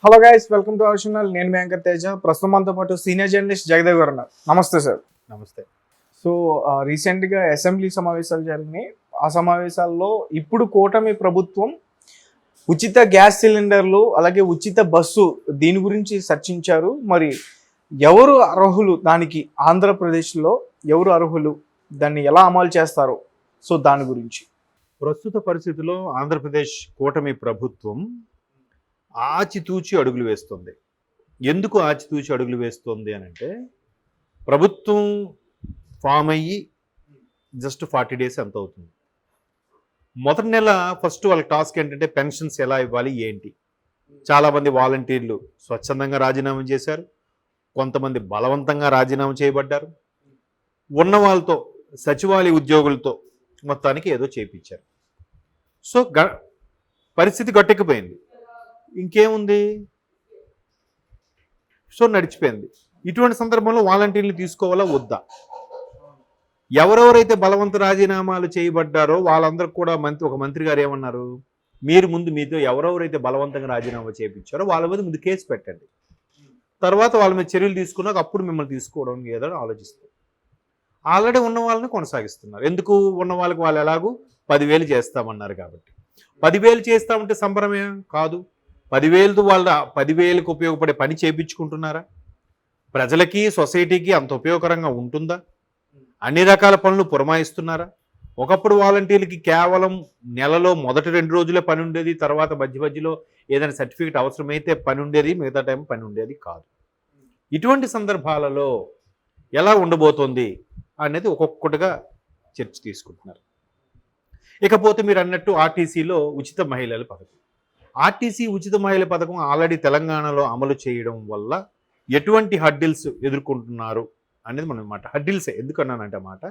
Hello guys, welcome to our channel. నేను మీ anchor Teja. ప్రస్తుతం మనతో పాటు సీనియర్ జర్నలిస్ట్ జగదేవ్ గారు ఉన్నారు. నమస్తే సార్. నమస్తే. సో రీసెంట్గా అసెంబ్లీ సమావేశాలు జరిగినాయి. ఆ సమావేశాల్లో ఇప్పుడు కూటమి ప్రభుత్వం ఉచిత గ్యాస్ సిలిండర్లు అలాగే ఉచిత బస్సు దీని గురించి చర్చించారు. మరి ఎవరు అర్హులు, దానికి ఆంధ్రప్రదేశ్లో ఎవరు అర్హులు, దాన్ని ఎలా అమలు చేస్తారు, సో దాని గురించి. ప్రస్తుత పరిస్థితిలో ఆంధ్రప్రదేశ్ కూటమి ప్రభుత్వం ఆచితూచి అడుగులు వేస్తుంది. ఎందుకు ఆచితూచి అడుగులు వేస్తుంది అని అంటే, ప్రభుత్వం ఫామ్ అయ్యి జస్ట్ 40 డేస్ ఎంత అవుతుంది. మొదటి నెల ఫస్ట్ వాళ్ళ టాస్క్ ఏంటంటే పెన్షన్స్ ఎలా ఇవ్వాలి ఏంటి. చాలామంది వాలంటీర్లు స్వచ్ఛందంగా రాజీనామా చేశారు, కొంతమంది బలవంతంగా రాజీనామా చేయబడ్డారు. ఉన్న వాళ్ళతో సచివాలయ ఉద్యోగులతో మొత్తానికి ఏదో చేయించారు. సో పరిస్థితి గట్టెక్కిపోయింది. ఇంకేముంది, సో నడిచిపోయింది. ఇటువంటి సందర్భంలో వాలంటీర్లు తీసుకోవాలా వద్దా? ఎవరెవరైతే బలవంత రాజీనామాలు చేయబడ్డారో వాళ్ళందరూ కూడా ఒక మంత్రి గారు ఏమన్నారు, మీరు ముందు మీతో ఎవరెవరైతే బలవంతంగా రాజీనామా చేయించారో వాళ్ళ మీద ముందు కేసు పెట్టండి, తర్వాత వాళ్ళ మీద చర్యలు తీసుకున్నాక అప్పుడు మిమ్మల్ని తీసుకోవడం ఏదో ఆలోచిస్తారు. ఆల్రెడీ ఉన్న వాళ్ళని కొనసాగిస్తున్నారు. ఎందుకు? ఉన్న వాళ్ళకి వాళ్ళు ఎలాగూ 10,000 చేస్తామన్నారు కాబట్టి. 10,000 చేస్తామంటే సంబరమే కాదు. 10,000 వాళ్ళ 10,000కి ఉపయోగపడే పని చేయించుకుంటున్నారా? ప్రజలకి సొసైటీకి అంత ఉపయోగకరంగా ఉంటుందా? అన్ని రకాల పనులు పురమాయిస్తున్నారా? ఒకప్పుడు వాలంటీర్లకి కేవలం నెలలో మొదటి 2 రోజులే పని ఉండేది, తర్వాత మధ్యలో ఏదైనా సర్టిఫికేట్ అవసరమైతే పని ఉండేది, మిగతా టైం పని ఉండేది కాదు. ఇటువంటి సందర్భాలలో ఎలా ఉండబోతోంది అనేది ఒక్కొక్కటిగా చర్చ తీసుకుంటున్నారు. ఇకపోతే మీరు అన్నట్టు ఆర్టీసీలో ఉచిత మహిళల పథకం. ఆర్టీసీ ఉచిత మహిళల పథకం ఆల్రెడీ తెలంగాణలో అమలు చేయడం వల్ల ఎటువంటి హడ్డిల్స్ ఎదుర్కొంటున్నారు అనేది మనం మాట. హడ్డిల్సే ఎందుకన్నానంటే మాట,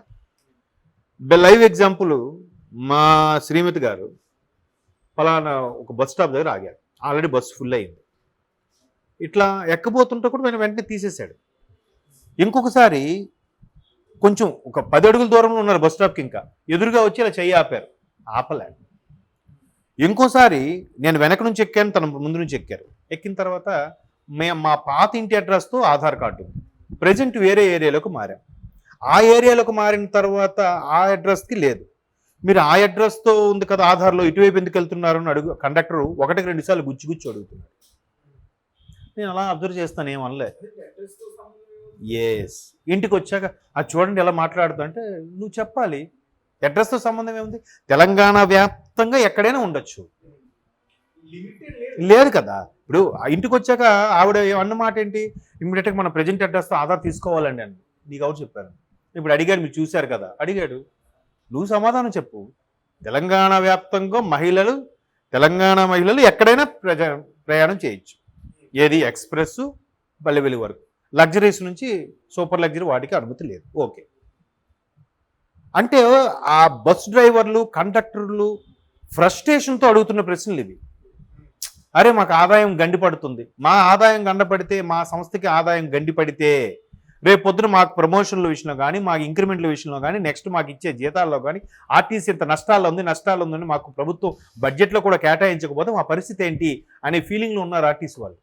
లైవ్ ఎగ్జాంపుల్, మా శ్రీమతి గారు ఫలానా ఒక బస్ స్టాప్ దగ్గర ఆగారు. ఆల్రెడీ బస్సు ఫుల్ అయింది. ఇట్లా ఎక్కబోతుంటే కూడా ఆయన వెంటనే తీసేశాడు. ఇంకొకసారి కొంచెం ఒక 10 అడుగుల దూరంలో ఉన్నారు బస్ స్టాప్కి, ఇంకా ఎదురుగా వచ్చి ఇలా చెయ్యి ఆపారు, ఆపలేదు. ఇంకోసారి నేను వెనక నుంచి ఎక్కాను, తన ముందు నుంచి ఎక్కారు. ఎక్కిన తర్వాత మా పాత ఇంటి అడ్రస్తో ఆధార్ కార్డు ఉంది, ప్రజెంట్ వేరే ఏరియాలోకి మారాం. ఆ ఏరియాలోకి మారిన తర్వాత ఆ అడ్రస్కి లేదు. మీరు ఆ అడ్రస్తో ఉంది కదా ఆధార్లో, ఇటువైపు ఎందుకు వెళ్తున్నారు అని అడుగు కండక్టరు 1-2 సార్లు గుచ్చి అడుగుతున్నాడు. నేను అలా అబ్జర్వ్ చేస్తాను, ఏమనలే. ఎస్, ఇంటికి వచ్చాక అది చూడండి ఎలా మాట్లాడుతా అంటే, నువ్వు చెప్పాలి అడ్రస్తో సంబంధం ఏముంది. తెలంగాణ వ్యాప్తంగా ఎక్కడైనా ఉండొచ్చు, లేదు కదా. ఇప్పుడు ఇంటికి వచ్చాక ఆవిడ అన్నమాట ఏంటి, ఇమ్మీడియట్గా మన ప్రజెంట్ అడ్రస్తో ఆధార్ తీసుకోవాలండి అని నీకు ఎవరు చెప్పారు? ఇప్పుడు అడిగాడు, మీరు చూశారు కదా, అడిగాడు, నువ్వు సమాధానం చెప్పు. తెలంగాణ వ్యాప్తంగా తెలంగాణ మహిళలు ఎక్కడైనా ప్రయాణం చేయొచ్చు. ఏది ఎక్స్ప్రెస్ పల్లెవెలి వరకు, లగ్జరీస్ నుంచి సూపర్ లగ్జరీ వాటికి అనుమతి లేదు. ఓకే అంటే ఆ బస్ డ్రైవర్లు కండక్టర్లు ఫ్రస్ట్రేషన్తో అడుగుతున్న ప్రశ్నలు ఇవి. అరే మాకు ఆదాయం గండిపడుతుంది, మా ఆదాయం గండపడితే, మా సంస్థకి ఆదాయం గండిపడితే రేపు పొద్దున మాకు ప్రమోషన్ల విషయంలో కానీ, మాకు ఇంక్రిమెంట్ల విషయంలో కానీ, నెక్స్ట్ మాకు ఇచ్చే జీతాల్లో కానీ ఆర్టీసీ ఇంత నష్టాలు ఉందని మాకు ప్రభుత్వం బడ్జెట్లో కూడా కేటాయించకపోతే మా పరిస్థితి ఏంటి అనే ఫీలింగ్లో ఉన్నారు ఆర్టీసీ వాళ్ళు.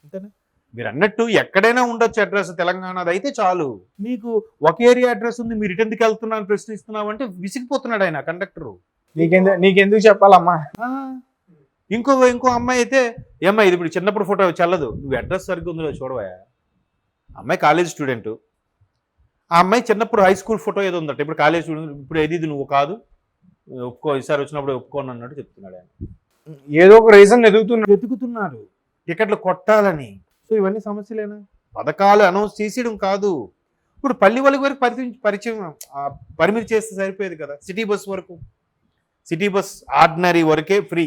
అంతేనా? మీరు అన్నట్టు ఎక్కడైనా ఉండొచ్చు అడ్రస్, తెలంగాణది అయితే చాలు. మీకు ఒక ఏరియా అడ్రస్ ఉంది, మీరు ఇటెందుకు వెళ్తున్నాను ప్రశ్నిస్తున్నావు అంటే విసిగిపోతున్నాడు ఆయన కండక్టరు. నీకెందుకు చెప్పాలమ్మా. ఇంకో అమ్మాయి అయితే, ఏమ్మా ఇది ఇప్పుడు చిన్నప్పుడు ఫోటో చల్లదు, నువ్వు అడ్రస్ సరిగ్గా ఉందో చూడవా. అమ్మాయి కాలేజ్ స్టూడెంట్, ఆ అమ్మాయి చిన్నప్పుడు హై స్కూల్ ఫోటో ఏదో ఉందట, ఇప్పుడు కాలేజ్ స్టూడెంట్. ఇప్పుడు ఇది నువ్వు కాదు, ఒప్పుకో, ఈసారి వచ్చినప్పుడు ఒప్పుకోను అన్నట్టు చెప్తున్నాడు ఆయన. ఏదో ఒక రీజన్ వెతుకుతున్నాడు టికెట్లు కొట్టాలని. సో ఇవన్నీ సమస్యలేనా? పథకాలు అనౌన్స్ చేసేయడం కాదు. ఇప్పుడు పల్లి వాళ్ళకి వరకు పరిమితి చేస్తే సరిపోయేది కదా. సిటీ బస్ ఆర్డినరీ వరకే ఫ్రీ,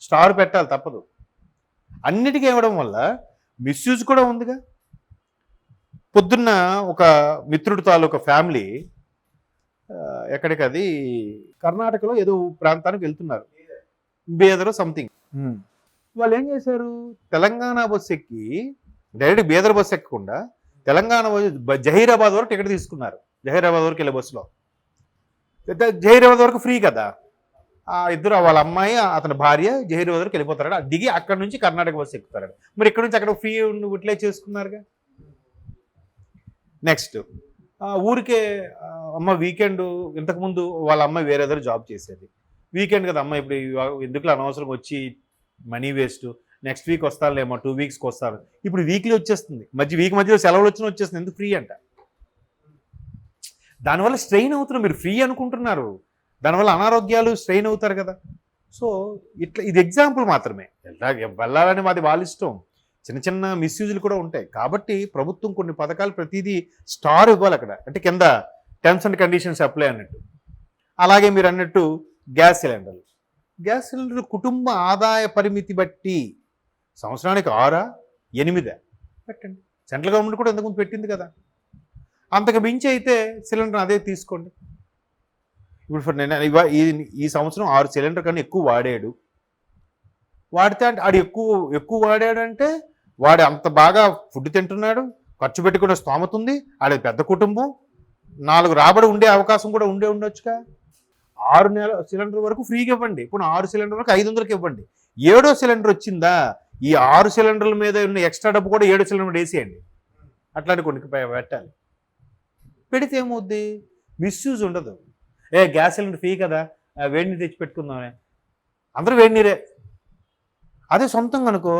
స్టార్ పెట్టాలి తప్పదు. అన్నిటికీ ఇవ్వడం వల్ల మిస్యూజ్ కూడా ఉందిగా. పొద్దున్న ఒక మిత్రుడి తాలూకా ఫ్యామిలీ ఎక్కడికి, అది కర్ణాటకలో ఏదో ప్రాంతానికి వెళ్తున్నారు, బేదరో సంథింగ్. వాళ్ళు ఏం చేశారు, తెలంగాణ బస్సు ఎక్కి డైరెక్ట్ బీదర్ బస్సు ఎక్కకుండా తెలంగాణ జహీరాబాద్ వరకు టికెట్ తీసుకున్నారు. జహీరాబాద్ వరకు వెళ్ళే బస్సులో, జహీరాబాద్ వరకు ఫ్రీ కదా, ఆ ఇద్దరు వాళ్ళ అమ్మాయి అతని భార్య జహీరాబాద్కి వెళ్ళిపోతాడు, దిగి అక్కడ నుంచి కర్ణాటక బస్సు ఎక్కుతాడు. మరి ఇక్కడ నుంచి అక్కడ ఫ్రీ యూటిలైజ్ చేసుకున్నారుగా. నెక్స్ట్ ఊరికే అమ్మ వీకెండ్, ఇంతకుముందు వాళ్ళ అమ్మాయి వేరే దగ్గర జాబ్ చేసేది, వీకెండ్ కదా అమ్మ ఇప్పుడు ఎందుకు అనవసరం వచ్చి మనీ వేస్ట్, నెక్స్ట్ వీక్ వస్తానులేమో 2 వీక్స్కి వస్తాను, ఇప్పుడు వీక్లీ వచ్చేస్తుంది, వీక్ మధ్యలో సెలవులు వచ్చిన వచ్చేస్తుంది, ఎందుకు ఫ్రీ అంట. దానివల్ల స్ట్రెయిన్ అవుతున్నారు, మీరు ఫ్రీ అనుకుంటున్నారు, దానివల్ల అనారోగ్యాలు స్ట్రెయిన్ అవుతారు కదా. సో ఇట్లా ఇది ఎగ్జాంపుల్ మాత్రమే, వెళ్ళాలని మాది వాళ్ళ ఇష్టం, చిన్న చిన్న మిస్యూజులు కూడా ఉంటాయి. కాబట్టి ప్రభుత్వం కొన్ని పథకాలు ప్రతిదీ స్టార్ ఇవ్వాలి అక్కడ, అంటే కింద టర్మ్స్ అండ్ కండిషన్స్ అప్లై అన్నట్టు. అలాగే మీరు అన్నట్టు గ్యాస్ సిలిండర్ కుటుంబ ఆదాయ పరిమితి బట్టి సంవత్సరానికి 6 8 పెట్టండి. సెంట్రల్ గవర్నమెంట్ కూడా ఇంతకుముందు పెట్టింది కదా. అంతకు మించి అయితే సిలిండర్ అదే తీసుకోండి. ఇప్పుడు నేను ఈ సంవత్సరం 6 సిలిండర్ కన్నా ఎక్కువ వాడితే అంటే ఆడు ఎక్కువ వాడాడంటే వాడు అంత బాగా ఫుడ్ తింటున్నాడు, ఖర్చు పెట్టుకునే స్తోమత ఉంది, ఆడ పెద్ద కుటుంబం, 4 రాబడి ఉండే అవకాశం కూడా ఉండొచ్చుగా. 6 సిలిండర్ వరకు ఫ్రీగా ఇవ్వండి. ఇప్పుడు 6 సిలిండర్ వరకు 500కి ఇవ్వండి. 7వ సిలిండర్ వచ్చిందా, ఈ 6 సిలిండర్ల మీద ఉన్న ఎక్స్ట్రా డబ్బు కూడా 7 సిలిండర్ వేసేయండి. అట్లాంటి కొన్ని పెట్టాలి. పెడితే ఏమవుద్ది, మిస్యూజ్ ఉండదు. గ్యాస్ సిలిండర్ ఫ్రీ కదా, వేడి నీరు తెచ్చి పెట్టుకుందామే, అందరూ వేడి నీరే. అదే సొంతంగా అనుకో,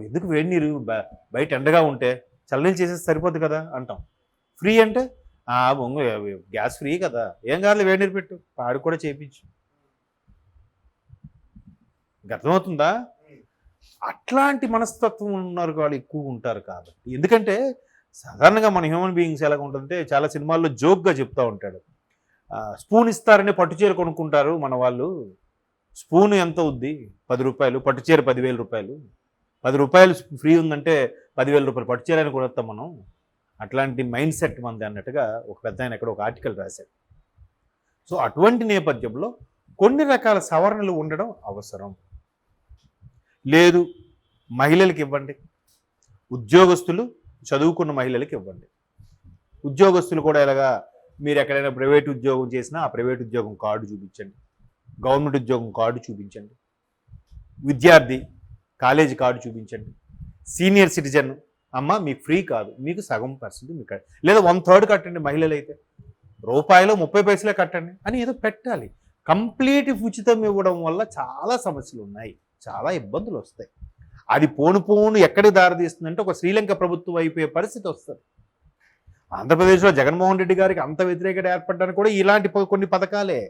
ఎందుకు వేడి నీరు, బయట ఎండగా ఉంటే చల్లనీళ్ళు చేసేసి సరిపోద్ది కదా అంటాం. ఫ్రీ అంటే గ్యాస్ ఫ్రీ కదా, ఏం కాదు వేడి నీరు పెట్టు, పాడు కూడా చేయించు. అర్థమవుతుందా? అట్లాంటి మనస్తత్వం ఉన్నారు వాళ్ళు ఎక్కువ ఉంటారు కాబట్టి. ఎందుకంటే సాధారణంగా మన హ్యూమన్ బీయింగ్స్ ఎలా ఉంటుందంటే, చాలా సినిమాల్లో జోక్గా చెప్తూ ఉంటాడు, స్పూన్ ఇస్తారని పట్టుచీర కొనుక్కుంటారు మన వాళ్ళు, స్పూన్ ఎంత అవుద్ది 10 రూపాయలు, పట్టుచీర 10,000 రూపాయలు, 10 రూపాయలు ఫ్రీ ఉందంటే 10,000 రూపాయలు పట్టుచీర అని కొనుస్తాం మనం. అట్లాంటి మైండ్ సెట్ మంది అన్నట్టుగా ఒక పెద్ద ఆయన ఎక్కడ ఒక ఆర్టికల్ రాశాడు. సో అటువంటి నేపథ్యంలో కొన్ని రకాల సవరణలు ఉండడం అవసరం. లేదు మహిళలకు ఇవ్వండి, ఉద్యోగస్తులు చదువుకున్న మహిళలకు ఇవ్వండి. ఉద్యోగస్తులు కూడా ఎలాగా, మీరు ఎక్కడైనా ప్రైవేట్ ఉద్యోగం చేసినా ఆ ప్రైవేట్ ఉద్యోగం కార్డు చూపించండి, గవర్నమెంట్ ఉద్యోగం కార్డు చూపించండి, విద్యార్థి కాలేజీ కార్డు చూపించండి, సీనియర్ సిటిజన్ అమ్మ మీకు ఫ్రీ కాదు, మీకు సగం పర్సెంట్ మీకు, లేదా 1/3 కట్టండి, మహిళలు అయితే రూపాయలు 30 పైసలే కట్టండి అని ఏదో పెట్టాలి. కంప్లీట్ ఉచితం ఇవ్వడం వల్ల చాలా సమస్యలు ఉన్నాయి, చాలా ఇబ్బందులు వస్తాయి. అది పోను ఎక్కడికి దారితీస్తుందంటే ఒక శ్రీలంక ప్రభుత్వం అయిపోయే పరిస్థితి వస్తుంది. ఆంధ్రప్రదేశ్లో జగన్మోహన్ రెడ్డి గారికి అంత వ్యతిరేకత ఏర్పడడానికి కూడా ఇలాంటి కొన్ని పథకాలే.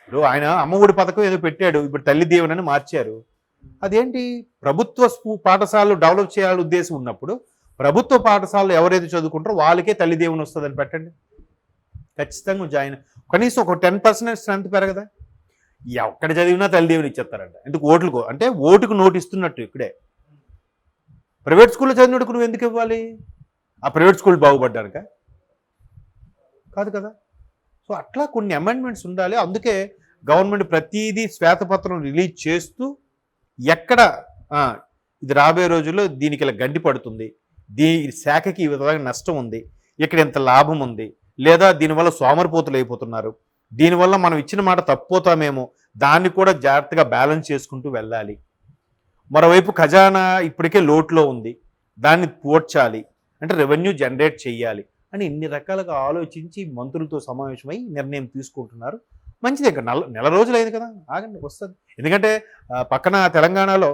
ఇప్పుడు ఆయన అమ్మఒడి పథకం ఏదో పెట్టాడు, ఇప్పుడు తల్లి దీవెనని మార్చారు. అదేంటి, ప్రభుత్వ పాఠశాలలు డెవలప్ చేయాలని ఉద్దేశం ఉన్నప్పుడు ప్రభుత్వ పాఠశాలలో ఎవరైతే చదువుకుంటారో వాళ్ళకే తల్లి దీవెన వస్తుందని పెట్టండి. ఖచ్చితంగా జాయిన్, కనీసం ఒక 10% స్ట్రెంత్ పెరగదా. ఎక్కడ చదివినా తల్లి దీవెన ఇచ్చేస్తారంట. ఎందుకు, ఓట్లకు అంటే ఓటుకు నోటు ఇస్తున్నట్టు. ఇక్కడే ప్రైవేట్ స్కూల్లో చదివినట్టు నువ్వు ఎందుకు ఇవ్వాలి, ఆ ప్రైవేట్ స్కూల్ బాగుపడ్డానుక కాదు కదా. సో అట్లా కొన్ని అమెండ్మెంట్స్ ఉండాలి. అందుకే గవర్నమెంట్ ప్రతిదీ శ్వేతపత్రం రిలీజ్ చేస్తూ ఎక్కడ ఇది రాబోయే రోజుల్లో దీనికి ఇలా గండి పడుతుంది, దీని శాఖకి ఈ విధంగా నష్టం ఉంది, ఇక్కడ ఎంత లాభం ఉంది, లేదా దీనివల్ల సోమరిపోతులు అయిపోతున్నారు, దీనివల్ల మనం ఇచ్చిన మాట తప్పిపోతామేమో, దాన్ని కూడా జాగ్రత్తగా బ్యాలెన్స్ చేసుకుంటూ వెళ్ళాలి. మరోవైపు ఖజానా ఇప్పటికే లోట్లో ఉంది, దాన్ని పోడ్చాలి అంటే రెవెన్యూ జనరేట్ చేయాలి అని ఇన్ని రకాలుగా ఆలోచించి మంత్రులతో సమావేశమై నిర్ణయం తీసుకుంటున్నారు. మంచిది. ఇంకా నెల రోజులు అయింది కదా, ఆగండి వస్తుంది. ఎందుకంటే పక్కన తెలంగాణలో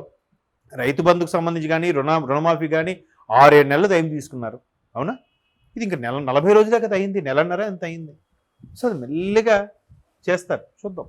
రైతు బంధుకు సంబంధించి కానీ రుణమాఫీ కానీ 6-7 నెలలు టైం తీసుకున్నారు. అవునా, ఇది ఇంకా 40 రోజులే కదా అయింది, నెలన్నర ఎంత అయింది. సో అది మెల్లిగా చేస్తారు, చూద్దాం.